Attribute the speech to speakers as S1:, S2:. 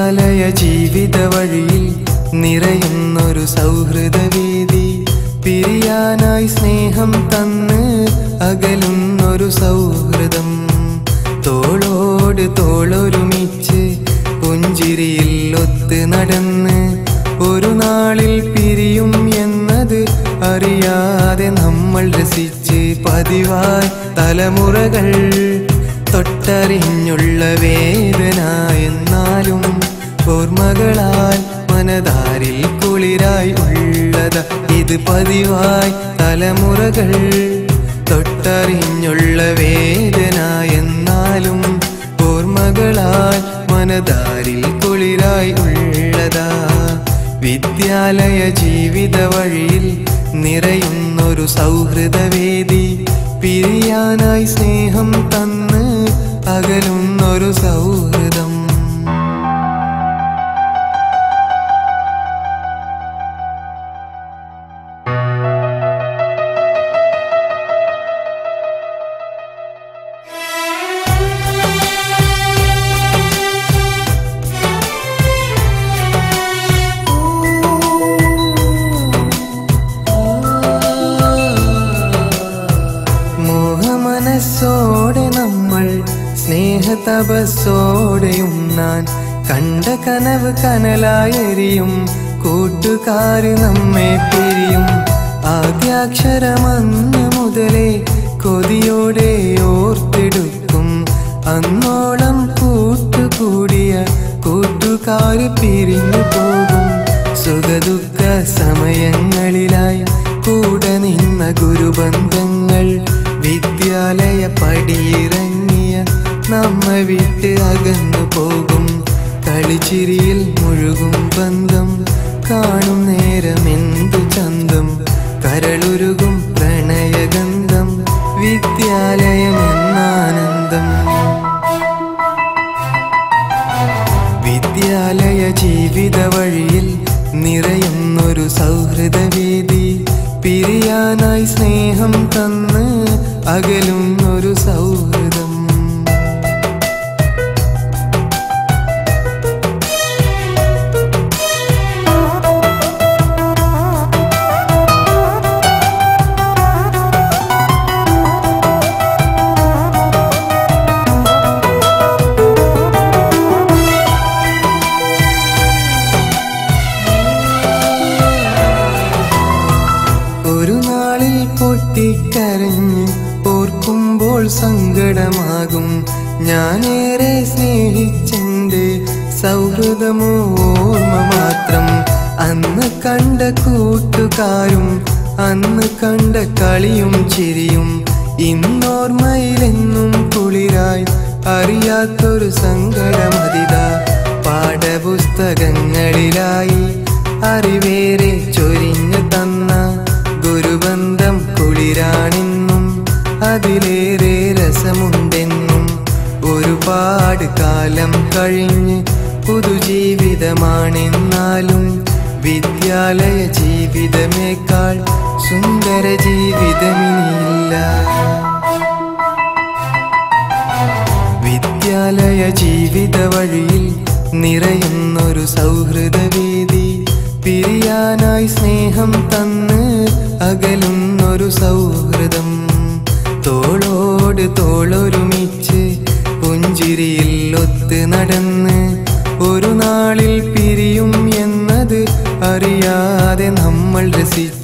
S1: വിദ്യാലയ ജീവിത വഴിയിൽ നിറയുന്നൊരു സൗഹൃദവേദി പിരിയാനായി സ്നേഹം തന്ന് അകലുന്നൊരു സൗഹൃദം തോളോട് തോളൊരുമിച്ച് പുഞ്ചിരിയിൽ ഒത്ത് നടന്ന് ഒരു നാളിൽ പിരിയും എന്നത് അറിയാതെ നമ്മൾ രസിച്ച് പതിവായി തലമുറകൾ തൊട്ടറിഞ്ഞുള്ള വേദന എന്നാലും ഓർമ്മകളാൽ മനതാരിൽ കുളിരായി ഉള്ളത് ഇത് പതിവായി തലമുറകൾ തൊട്ടറിഞ്ഞുള്ള വേദന എന്നാലും ഓർമ്മകളാൽ മനതാരിൽ കുളിരായി ഉള്ളതാ വിദ്യാലയ ജീവിത വഴിയിൽ നിറയുന്നൊരു സൗഹൃദവേദി പിരിയാനായി സ്നേഹം തന്ന് അകലുന്നൊരു സൗഹൃദം മനസ്സോടെ നമ്മൾ സ്നേഹതപസ്സോടെയും നാൻ കണ്ട കനവ് കനലായെരിയും കൂട്ടുകാര് നമ്മെ പിരിയും ആദ്യാക്ഷരമന്ന് മുതലേ കൊതിയോടെ ഓർത്തെടുക്കും അന്നോളം കൂട്ടുകൂടിയ കൂട്ടുകാര് പിരിഞ്ഞു പോകും സുഖദുഃഖ സമയങ്ങളിലായി കൂടെ നിന്ന ഗുരുബന്ധങ്ങൾ വിദ്യാലയ പടിയിറങ്ങിയ നമ്മെ വിട്ട് അകന്നു പോകും കളിച്ചിരിയിൽ മുഴുകും ബന്ധം കാണും നേരമെന്തു ചന്തം കരളുരുകും പ്രണയഗന്ധം വിദ്യാലയമെന്നാനന്ദം വിദ്യാലയ ജീവിത വഴിയിൽ നിറയുന്നൊരു സൗഹൃദവേദി പിരിയാനായി സ്നേഹം തന്ന് അകലുന്നൊരു സൗഹൃദം ഒരു നാളിൽ പൊട്ടിക്കരഞ്ഞ് ഓർക്കുമ്പോൾ സങ്കടമാകും ഞാനേറെ സ്നേഹിച്ചെന്റെ സൗഹൃദമോ ഓർമ്മ മാത്രം അന്ന് കണ്ട കൂട്ടുകാരും അന്ന് കണ്ട കളിയും ചിരിയും ഇന്നോർമ്മയിലെന്നും കുളിരായി അറിയാത്തൊരു സങ്കടമതിതാ പാഠപുസ്തകങ്ങളിലായി അറിവേറെ ചൊരിഞ്ഞു തന്ന ഗുരുബന്ധം കുളിരാണെന്നും അതിലേറെ രസമുണ്ടെന്നും ഒരുപാട് കാലം കഴിഞ്ഞ് പുതുജീവിതമാണെന്നാലും വിദ്യാലയ ജീവിതമേക്കാൾ സുന്ദര ജീവിതമിനിയില്ല വിദ്യാലയ ജീവിത വഴിയിൽ നിറയുന്നൊരു സൗഹൃദവേദി പിരിയാനായി സ്നേഹം തന്ന് അകലുന്നൊരു സൗഹൃദം തോളോട് തോളൊരുമിച്ച് പുഞ്ചിരിയിൽ ഒത്ത് നടന്ന് ഒരു നാളിൽ പിരിയും എന്നത് അറിയാതെ നമ്മൾ രസിച്ചു